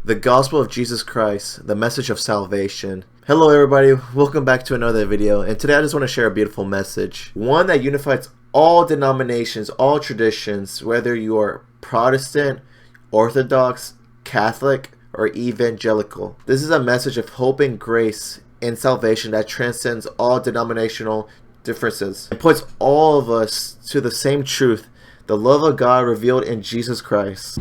The Gospel of Jesus Christ, the message of salvation. Hello everybody, welcome back to another video, and today I just want to share a beautiful message. One that unifies all denominations, all traditions, whether you are Protestant, Orthodox, Catholic, or Evangelical. This is a message of hope and grace and salvation that transcends all denominational differences. It points all of us to the same truth, the love of God revealed in Jesus Christ.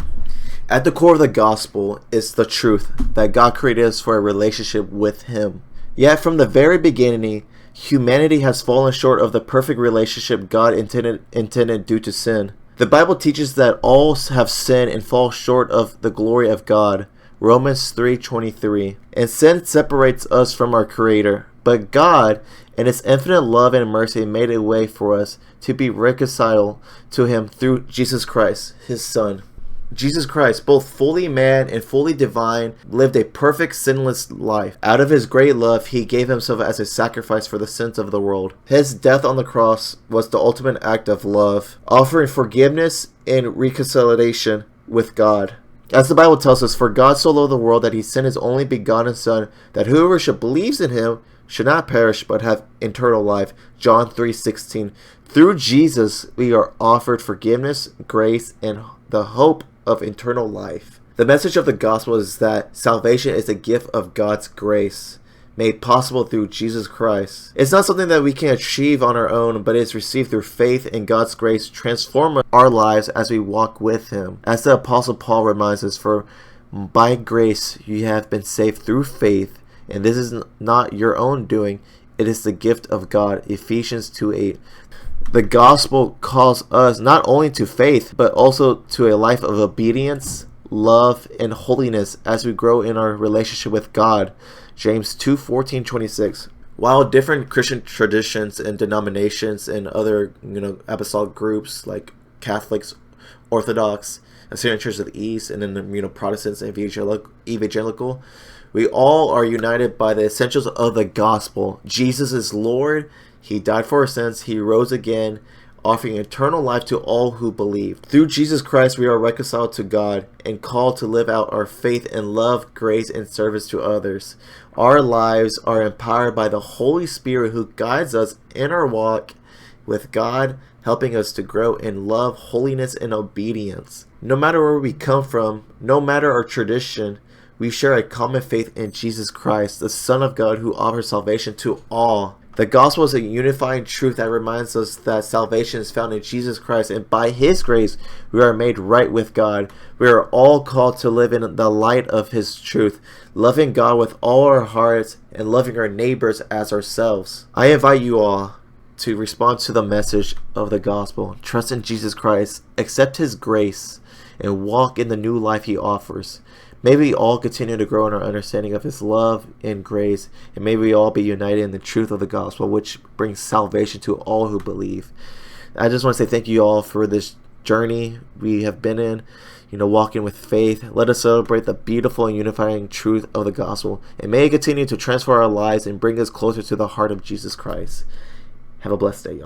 At the core of the gospel is the truth that God created us for a relationship with Him. Yet from the very beginning, humanity has fallen short of the perfect relationship God intended due to sin. The Bible teaches that all have sinned and fall short of the glory of God. Romans 3:23. And sin separates us from our Creator. But God, in His infinite love and mercy, made a way for us to be reconciled to Him through Jesus Christ, His Son. Jesus Christ, both fully man and fully divine, lived a perfect sinless life. Out of His great love, He gave Himself as a sacrifice for the sins of the world. His death on the cross was the ultimate act of love, offering forgiveness and reconciliation with God. As the Bible tells us, for God so loved the world that He sent His only begotten Son, that whoever should believes in Him should not perish but have eternal life. John 3:16. Through Jesus, we are offered forgiveness, grace, and the hope of eternal life. The message of the gospel is that salvation is a gift of God's grace, made possible through Jesus Christ. It's not something that we can achieve on our own, but it's received through faith in God's grace, transform our lives as we walk with Him. As the Apostle Paul reminds us, for by grace you have been saved through faith, and this is not your own doing, it is the gift of God. Ephesians 2:8. The gospel calls us not only to faith, but also to a life of obedience, love, and holiness as we grow in our relationship with God. James 2:14-26. While different Christian traditions and denominations and other apostolic groups like Catholics, Orthodox, Assyrian Church of the East, and then Protestants and Evangelical, we all are united by the essentials of the gospel. Jesus is Lord. He died for our sins. He rose again, offering eternal life to all who believe. Through Jesus Christ, we are reconciled to God and called to live out our faith in love, grace, and service to others. Our lives are empowered by the Holy Spirit who guides us in our walk with God, helping us to grow in love, holiness, and obedience. No matter where we come from, no matter our tradition, we share a common faith in Jesus Christ, the Son of God who offers salvation to all. The gospel is a unifying truth that reminds us that salvation is found in Jesus Christ, and by His grace we are made right with God. We are all called to live in the light of His truth, loving God with all our hearts and loving our neighbors as ourselves. I invite you all to respond to the message of the gospel. Trust in Jesus Christ, accept His grace, and walk in the new life He offers. May we all continue to grow in our understanding of His love and grace, and may we all be united in the truth of the gospel, which brings salvation to all who believe. I just want to say thank you all for this journey we have been in, walking with faith. Let us celebrate the beautiful and unifying truth of the gospel, and may it continue to transform our lives and bring us closer to the heart of Jesus Christ. Have a blessed day, y'all.